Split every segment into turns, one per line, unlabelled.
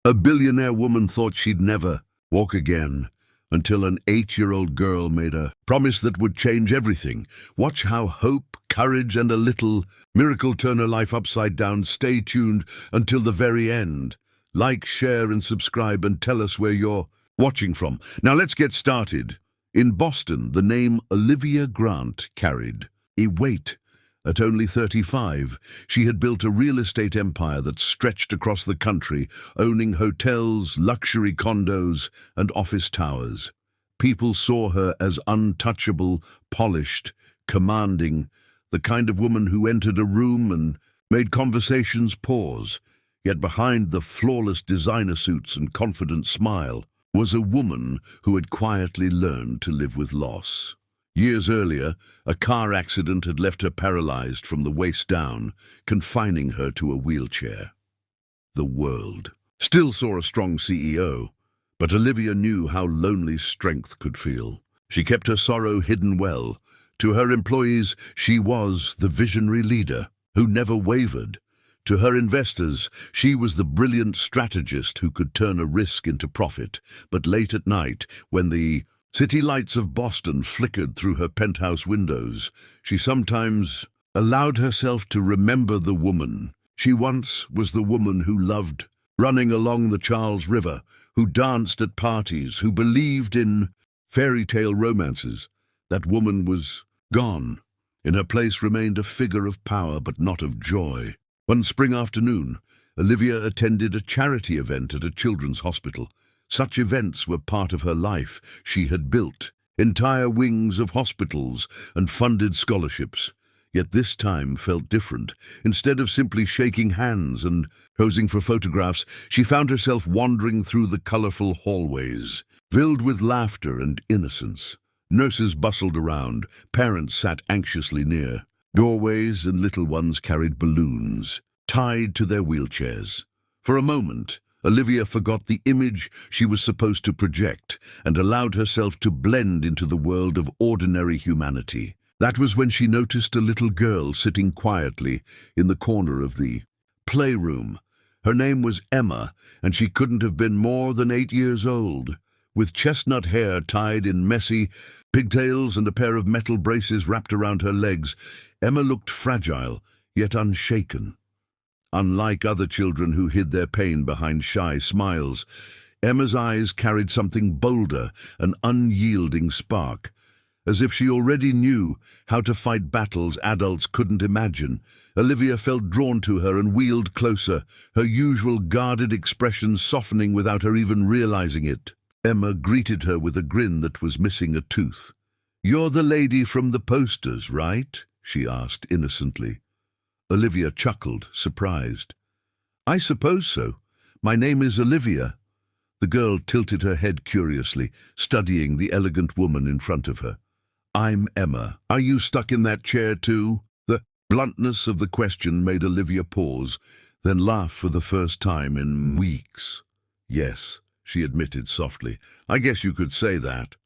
A billionaire woman thought she'd never walk again until an 8-year-old girl made a promise that would change everything. Watch how hope, courage, and a little miracle turn her life upside down. Stay tuned until the very end. Like, share, and subscribe, and tell us where you're watching from. Now let's get started. In Boston, the name Olivia Grant carried a weight. At only 35, she had built a real estate empire that stretched across the country, owning hotels, luxury condos, and office towers. People saw her as untouchable, polished, commanding, the kind of woman who entered a room and made conversations pause. Yet behind the flawless designer suits and confident smile was a woman who had quietly learned to live with loss. Years earlier, a car accident had left her paralyzed from the waist down, confining her to a wheelchair. The world still saw a strong CEO, but Olivia knew how lonely strength could feel. She kept her sorrow hidden well. To her employees, she was the visionary leader who never wavered. To her investors, she was the brilliant strategist who could turn a risk into profit. But late at night, when the city lights of Boston flickered through her penthouse windows, she sometimes allowed herself to remember the woman. She once was the woman who loved running along the Charles River, who danced at parties, who believed in fairy tale romances. That woman was gone. In her place remained a figure of power, but not of joy. One spring afternoon, Olivia attended a charity event at a children's hospital. Such events were part of her life. She had built entire wings of hospitals and funded scholarships. Yet this time felt different. Instead of simply shaking hands and posing for photographs, she found herself wandering through the colorful hallways, filled with laughter and innocence. Nurses bustled around, parents sat anxiously near. Doorways and little ones carried balloons, tied to their wheelchairs. For a moment, Olivia forgot the image she was supposed to project and allowed herself to blend into the world of ordinary humanity. That was when she noticed a little girl sitting quietly in the corner of the playroom. Her name was Emma, and she couldn't have been more than 8 years old. With chestnut hair tied in messy pigtails and a pair of metal braces wrapped around her legs, Emma looked fragile, yet unshaken. Unlike other children who hid their pain behind shy smiles, Emma's eyes carried something bolder, an unyielding spark. As if she already knew how to fight battles adults couldn't imagine, Olivia felt drawn to her and wheeled closer, her usual guarded expression softening without her even realizing it. Emma greeted her with a grin that was missing a tooth. "You're the lady from the posters, right?" she asked innocently. Olivia chuckled, surprised. "I suppose so. My name is Olivia." The girl tilted her head curiously, studying the elegant woman in front of her. "I'm Emma. Are you stuck in that chair too?" The bluntness of the question made Olivia pause, then laugh for the first time in weeks. "Yes," she admitted softly. "I guess you could say that."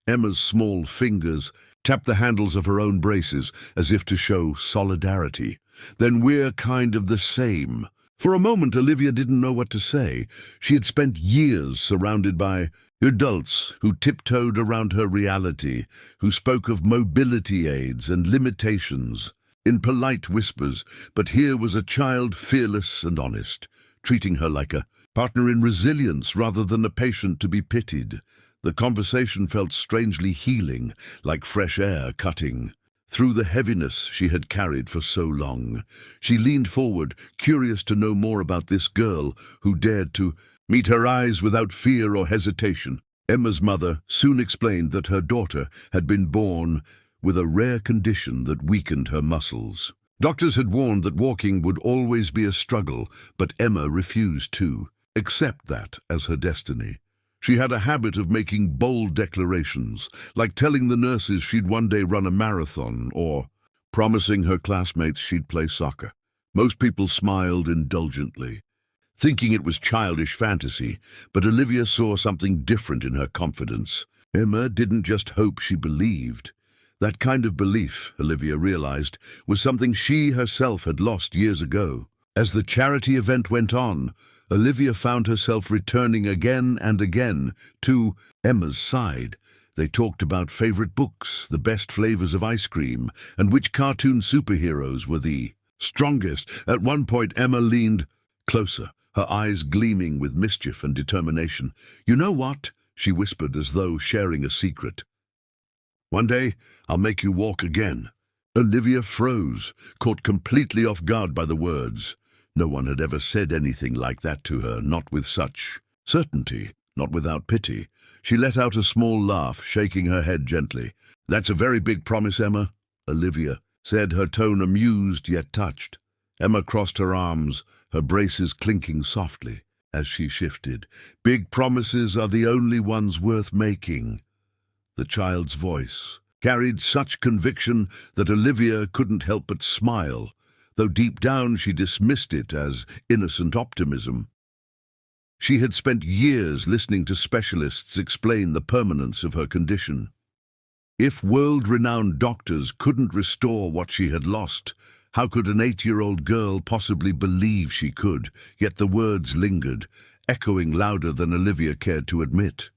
Emma's small fingers tapped the handles of her own braces as if to show solidarity. "Then we're kind of the same." For a moment, Olivia didn't know what to say. She had spent years surrounded by adults who tiptoed around her reality, who spoke of mobility aids and limitations in polite whispers, but here was a child fearless and honest, treating her like a partner in resilience rather than a patient to be pitied. The conversation felt strangely healing, like fresh air cutting through the heaviness she had carried for so long. She leaned forward, curious to know more about this girl who dared to meet her eyes without fear or hesitation. Emma's mother soon explained that her daughter had been born with a rare condition that weakened her muscles. Doctors had warned that walking would always be a struggle, but Emma refused to accept that as her destiny. She had a habit of making bold declarations, like telling the nurses she'd one day run a marathon or promising her classmates she'd play soccer. Most people smiled indulgently, thinking it was childish fantasy, but Olivia saw something different in her confidence. Emma didn't just hope, she believed. That kind of belief, Olivia realized, was something she herself had lost years ago. As the charity event went on, Olivia found herself returning again and again to Emma's side. They talked about favorite books, the best flavors of ice cream, and which cartoon superheroes were the strongest. At one point, Emma leaned closer, her eyes gleaming with mischief and determination. "You know what?" she whispered as though sharing a secret. "One day, I'll make you walk again." Olivia froze, caught completely off guard by the words. No one had ever said anything like that to her, not with such certainty, not without pity. She let out a small laugh, shaking her head gently. "That's a very big promise, Emma," Olivia said, her tone amused yet touched. Emma crossed her arms, her braces clinking softly as she shifted. "Big promises are the only ones worth making." The child's voice carried such conviction that Olivia couldn't help but smile, though deep down she dismissed it as innocent optimism. She had spent years listening to specialists explain the permanence of her condition. If world-renowned doctors couldn't restore what she had lost, how could an 8-year-old girl possibly believe she could? Yet the words lingered, echoing louder than Olivia cared to admit.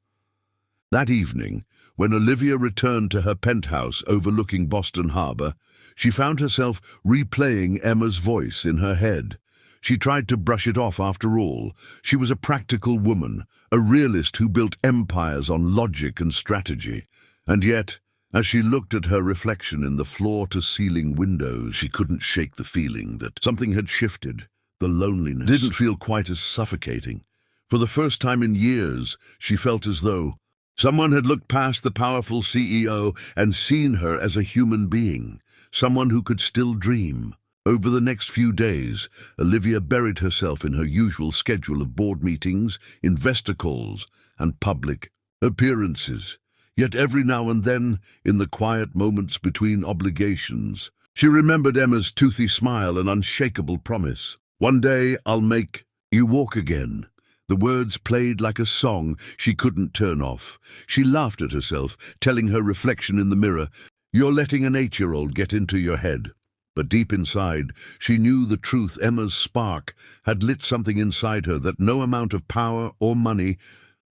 That evening, when Olivia returned to her penthouse overlooking Boston Harbor, she found herself replaying Emma's voice in her head. She tried to brush it off after all. She was a practical woman, a realist who built empires on logic and strategy. And yet, as she looked at her reflection in the floor-to-ceiling windows, she couldn't shake the feeling that something had shifted. The loneliness didn't feel quite as suffocating. For the first time in years, she felt as though someone had looked past the powerful CEO and seen her as a human being, someone who could still dream. Over the next few days, Olivia buried herself in her usual schedule of board meetings, investor calls, and public appearances. Yet every now and then, in the quiet moments between obligations, she remembered Emma's toothy smile and unshakable promise. "One day I'll make you walk again." The words played like a song she couldn't turn off. She laughed at herself, telling her reflection in the mirror, "You're letting an 8-year-old get into your head." But deep inside, she knew the truth. Emma's spark had lit something inside her that no amount of power or money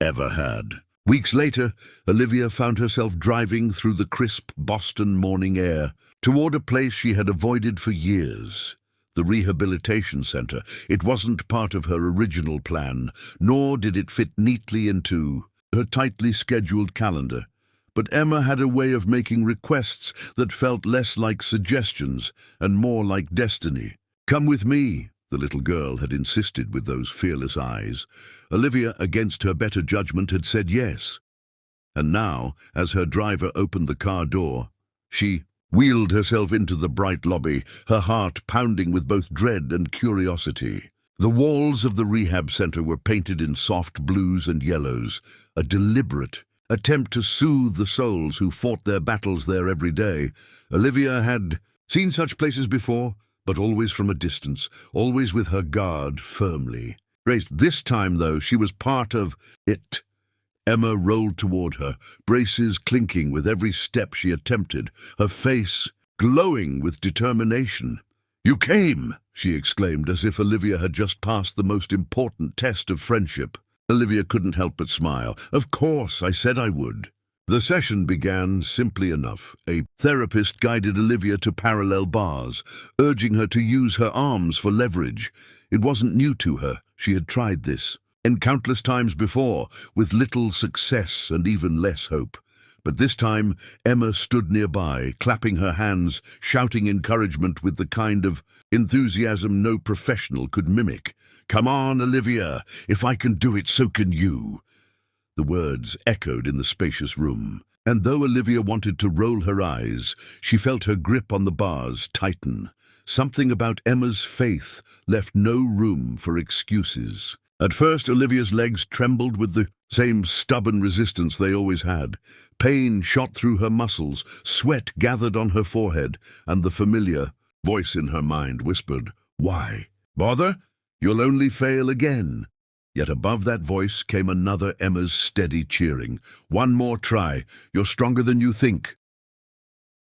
ever had. Weeks later, Olivia found herself driving through the crisp Boston morning air toward a place she had avoided for years. The rehabilitation center. It wasn't part of her original plan, nor did it fit neatly into her tightly scheduled calendar. But Emma had a way of making requests that felt less like suggestions and more like destiny. "Come with me," the little girl had insisted with those fearless eyes. Olivia, against her better judgment, had said yes. And now, as her driver opened the car door, she wheeled herself into the bright lobby, her heart pounding with both dread and curiosity. The walls of the rehab center were painted in soft blues and yellows, a deliberate attempt to soothe the souls who fought their battles there every day. Olivia had seen such places before, but always from a distance, always with her guard firmly raised. This time, though, she was part of it. Emma rolled toward her, braces clinking with every step she attempted, her face glowing with determination. "You came!" she exclaimed, as if Olivia had just passed the most important test of friendship. Olivia couldn't help but smile. "Of course, I said I would." The session began simply enough. A therapist guided Olivia to parallel bars, urging her to use her arms for leverage. It wasn't new to her. She had tried this and countless times before, with little success and even less hope. But this time, Emma stood nearby, clapping her hands, shouting encouragement with the kind of enthusiasm no professional could mimic. "Come on, Olivia. If I can do it, so can you." The words echoed in the spacious room, and though Olivia wanted to roll her eyes, she felt her grip on the bars tighten. Something about Emma's faith left no room for excuses. At first, Olivia's legs trembled with the same stubborn resistance they always had. Pain shot through her muscles, sweat gathered on her forehead, and the familiar voice in her mind whispered, "Why bother? You'll only fail again." Yet above that voice came another Emma's steady cheering. "One more try. You're stronger than you think."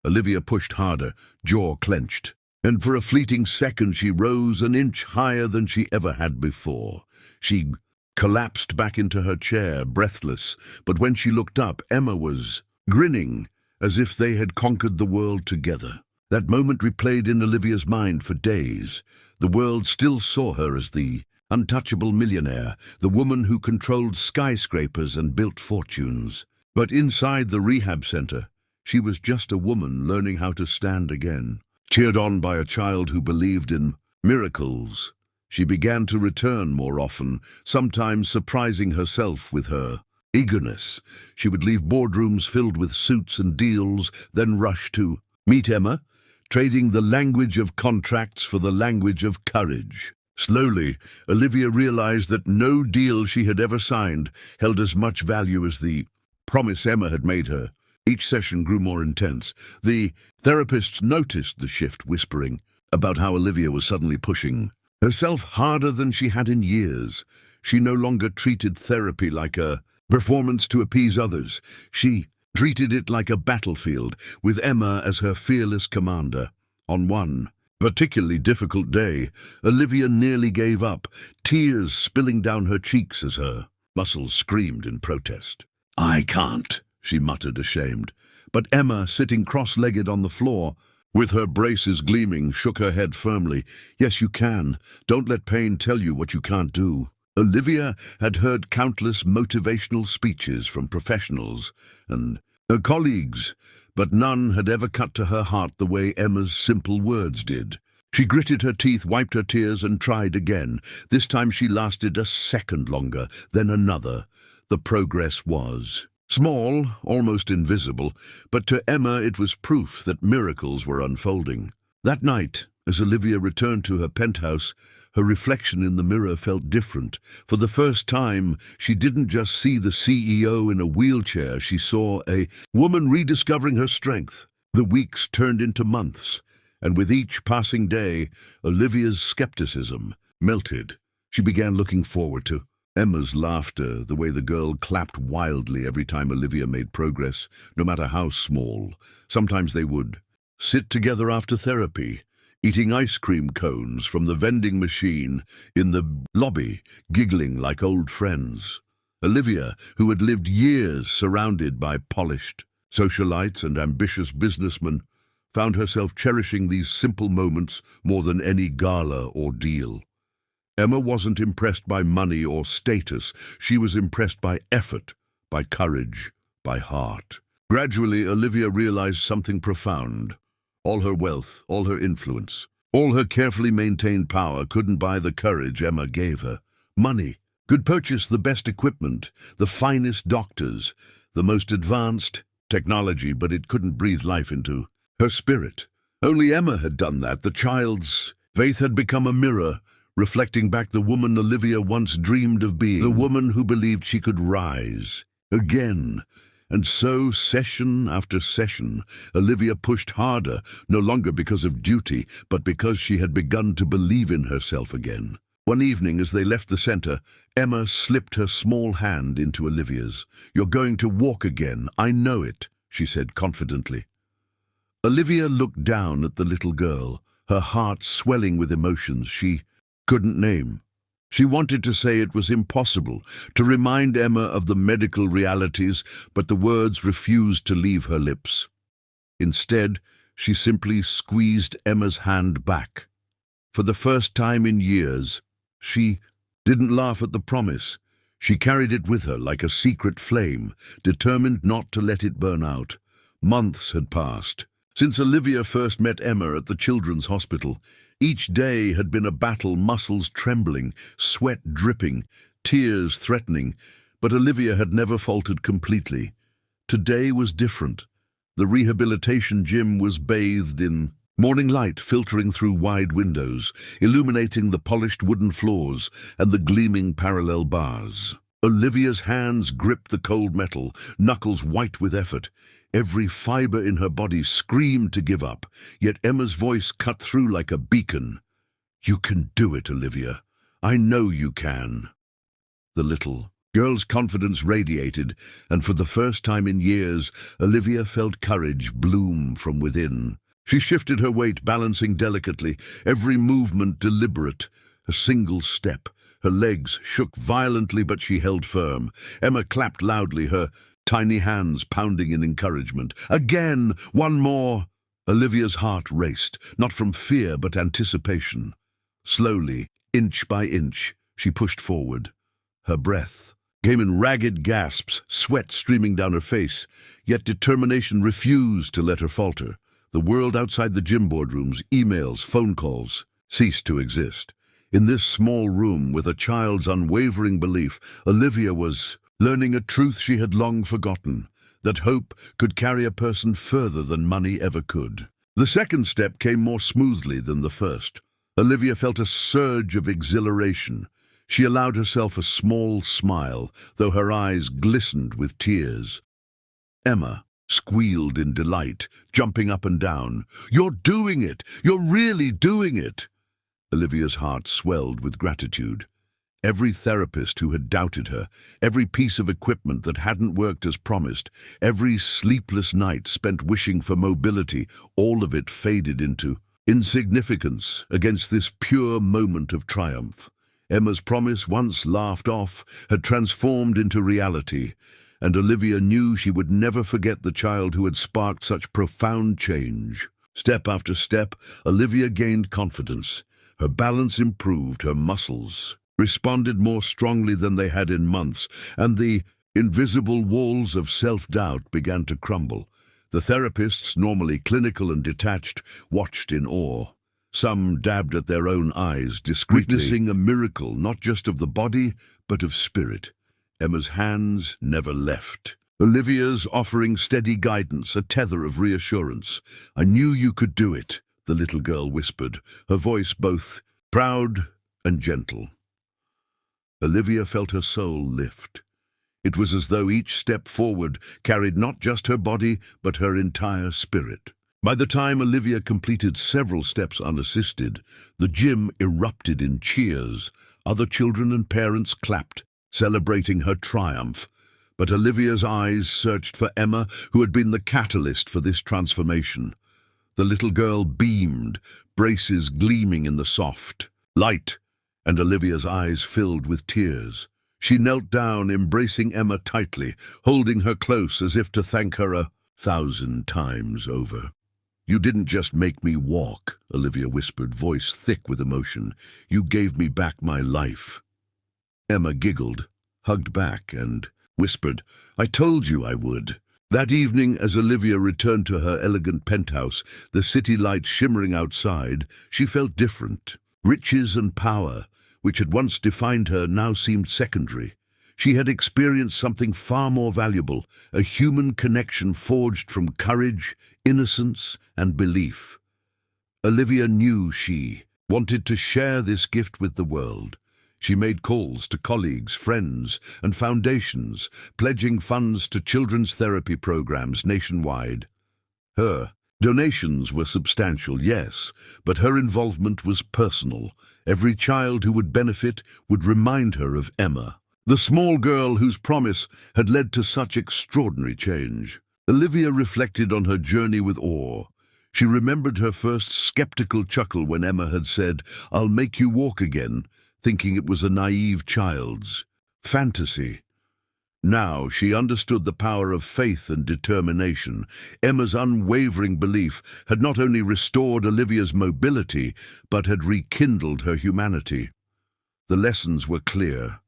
Olivia pushed harder, jaw clenched. and for a fleeting second she rose an inch higher than she ever had before. She collapsed back into her chair, breathless, but when she looked up, Emma was grinning, as if they had conquered the world together. That moment replayed in Olivia's mind for days. The world still saw her as the untouchable millionaire, the woman who controlled skyscrapers and built fortunes. But inside the rehab center, she was just a woman learning how to stand again. Cheered on by a child who believed in miracles, she began to return more often, sometimes surprising herself with her eagerness. She would leave boardrooms filled with suits and deals, then rush to meet Emma, trading the language of contracts for the language of courage. Slowly, Olivia realized that no deal she had ever signed held as much value as the promise Emma had made her. Each session grew more intense. The therapists noticed the shift, whispering about how Olivia was suddenly pushing herself harder than she had in years. She no longer treated therapy like a performance to appease others. She treated it like a battlefield, with Emma as her fearless commander. On one particularly difficult day, Olivia nearly gave up, tears spilling down her cheeks as her muscles screamed in protest. "I can't," she muttered, ashamed. But Emma, sitting cross-legged on the floor, with her braces gleaming, shook her head firmly. "Yes, you can. Don't let pain tell you what you can't do." Olivia had heard countless motivational speeches from professionals and her colleagues, but none had ever cut to her heart the way Emma's simple words did. She gritted her teeth, wiped her tears, and tried again. This time she lasted a second longer, then another. The progress was small, almost invisible, but to Emma it was proof that miracles were unfolding. That night, as Olivia returned to her penthouse, her reflection in the mirror felt different. For the first time, she didn't just see the CEO in a wheelchair, she saw a woman rediscovering her strength. The weeks turned into months, and with each passing day, Olivia's skepticism melted. She began looking forward to Emma's laughter, the way the girl clapped wildly every time Olivia made progress, no matter how small. Sometimes they would sit together after therapy, eating ice cream cones from the vending machine in the lobby, giggling like old friends. Olivia, who had lived years surrounded by polished socialites and ambitious businessmen, found herself cherishing these simple moments more than any gala or deal. Emma wasn't impressed by money or status. She was impressed by effort, by courage, by heart. Gradually, Olivia realized something profound. All her wealth, all her influence, all her carefully maintained power couldn't buy the courage Emma gave her. Money could purchase the best equipment, the finest doctors, the most advanced technology, but it couldn't breathe life into her spirit. Only Emma had done that. The child's faith had become a mirror, reflecting back the woman Olivia once dreamed of being, the woman who believed she could rise again. And so, session after session, Olivia pushed harder, no longer because of duty, but because she had begun to believe in herself again. One evening, as they left the center, Emma slipped her small hand into Olivia's. "You're going to walk again, I know it," she said confidently. Olivia looked down at the little girl, her heart swelling with emotions she couldn't name. She wanted to say it was impossible, to remind Emma of the medical realities, but the words refused to leave her lips. Instead, she simply squeezed Emma's hand back. For the first time in years, she didn't laugh at the promise. She carried it with her like a secret flame, determined not to let it burn out. Months had passed since Olivia first met Emma at the children's hospital. Each day had been a battle, muscles trembling, sweat dripping, tears threatening, but Olivia had never faltered completely. Today was different. The rehabilitation gym was bathed in morning light filtering through wide windows, illuminating the polished wooden floors and the gleaming parallel bars. Olivia's hands gripped the cold metal, knuckles white with effort. Every fiber in her body screamed to give up, yet Emma's voice cut through like a beacon. "You can do it, Olivia. I know you can." The little girl's confidence radiated, and for the first time in years, Olivia felt courage bloom from within. She shifted her weight, balancing delicately, every movement deliberate, a single step. Her legs shook violently, but she held firm. Emma clapped loudly, her tiny hands pounding in encouragement. Again, one more. Olivia's heart raced, not from fear but anticipation. Slowly, inch by inch, she pushed forward. Her breath came in ragged gasps, sweat streaming down her face, yet determination refused to let her falter. The world outside the gym boardrooms, emails, phone calls, ceased to exist. In this small room, with a child's unwavering belief, Olivia was learning a truth she had long forgotten, that hope could carry a person further than money ever could. The second step came more smoothly than the first. Olivia felt a surge of exhilaration. She allowed herself a small smile, though her eyes glistened with tears. Emma squealed in delight, jumping up and down. "You're doing it! You're really doing it!" Olivia's heart swelled with gratitude. Every therapist who had doubted her, every piece of equipment that hadn't worked as promised, every sleepless night spent wishing for mobility, all of it faded into insignificance against this pure moment of triumph. Emma's promise, once laughed off, had transformed into reality, and Olivia knew she would never forget the child who had sparked such profound change. Step after step, Olivia gained confidence. Her balance improved, her muscles responded more strongly than they had in months, and the invisible walls of self-doubt began to crumble. The therapists, normally clinical and detached, watched in awe. Some dabbed at their own eyes, discreetly, witnessing a miracle not just of the body, but of spirit. Emma's hands never left. Olivia's offering steady guidance, a tether of reassurance. "I knew you could do it," the little girl whispered, her voice both proud and gentle. Olivia felt her soul lift. It was as though each step forward carried not just her body, but her entire spirit. By the time Olivia completed several steps unassisted, the gym erupted in cheers. Other children and parents clapped, celebrating her triumph. But Olivia's eyes searched for Emma, who had been the catalyst for this transformation. The little girl beamed, braces gleaming in the soft light, and Olivia's eyes filled with tears. She knelt down, embracing Emma tightly, holding her close as if to thank her 1,000 times over. "You didn't just make me walk," Olivia whispered, voice thick with emotion. "You gave me back my life." Emma giggled, hugged back, and whispered, "I told you I would." That evening, as Olivia returned to her elegant penthouse, the city lights shimmering outside, she felt different. Riches and power, which had once defined her, now seemed secondary. She had experienced something far more valuable, a human connection forged from courage, innocence, and belief. Olivia knew she wanted to share this gift with the world. She made calls to colleagues, friends, and foundations, pledging funds to children's therapy programs nationwide. Her donations were substantial, yes, but her involvement was personal. Every child who would benefit would remind her of Emma, the small girl whose promise had led to such extraordinary change. Olivia reflected on her journey with awe. She remembered her first skeptical chuckle when Emma had said, "I'll make you walk again," thinking it was a naive child's fantasy. Now she understood the power of faith and determination. Emma's unwavering belief had not only restored Olivia's mobility, but had rekindled her humanity. The lessons were clear.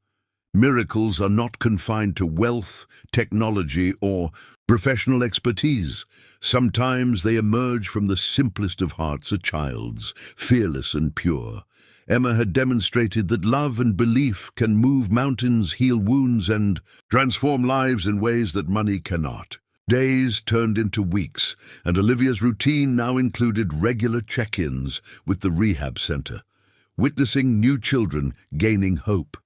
Miracles are not confined to wealth, technology, or professional expertise. Sometimes they emerge from the simplest of hearts, a child's, fearless and pure. Emma had demonstrated that love and belief can move mountains, heal wounds, and transform lives in ways that money cannot. Days turned into weeks, and Olivia's routine now included regular check-ins with the rehab center, witnessing new children gaining hope.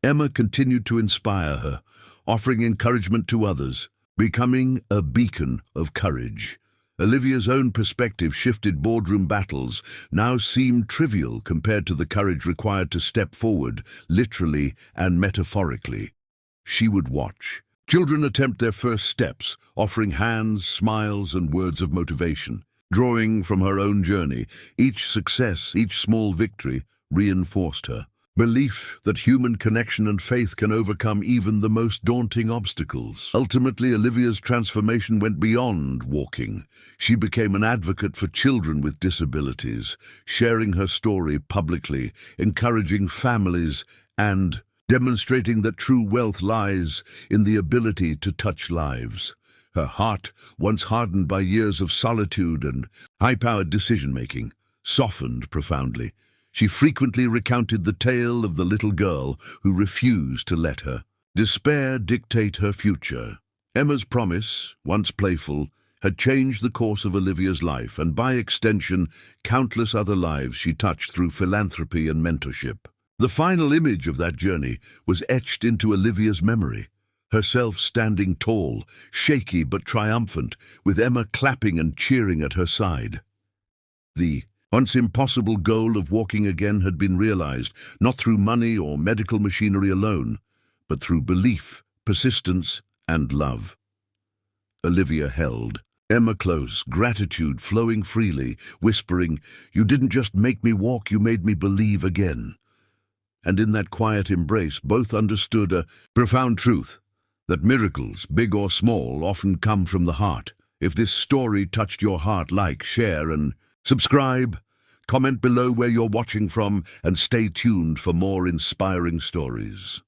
Emma continued to inspire her, offering encouragement to others, becoming a beacon of courage. Olivia's own perspective shifted. Boardroom battles now seemed trivial compared to the courage required to step forward, literally and metaphorically. She would watch children attempt their first steps, offering hands, smiles, and words of motivation. Drawing from her own journey, each success, each small victory reinforced her belief that human connection and faith can overcome even the most daunting obstacles. Ultimately, Olivia's transformation went beyond walking. She became an advocate for children with disabilities, sharing her story publicly, encouraging families, and demonstrating that true wealth lies in the ability to touch lives. Her heart, once hardened by years of solitude and high-powered decision-making, softened profoundly. She frequently recounted the tale of the little girl who refused to let her despair dictate her future. Emma's promise, once playful, had changed the course of Olivia's life, and by extension, countless other lives she touched through philanthropy and mentorship. The final image of that journey was etched into Olivia's memory, herself standing tall, shaky but triumphant, with Emma clapping and cheering at her side. The once impossible goal of walking again had been realized, not through money or medical machinery alone, but through belief, persistence, and love. Olivia held Emma close, gratitude flowing freely, whispering, "You didn't just make me walk, you made me believe again." And in that quiet embrace, both understood a profound truth, that miracles, big or small, often come from the heart. If this story touched your heart, like, share, and subscribe. Comment below where you're watching from, and stay tuned for more inspiring stories.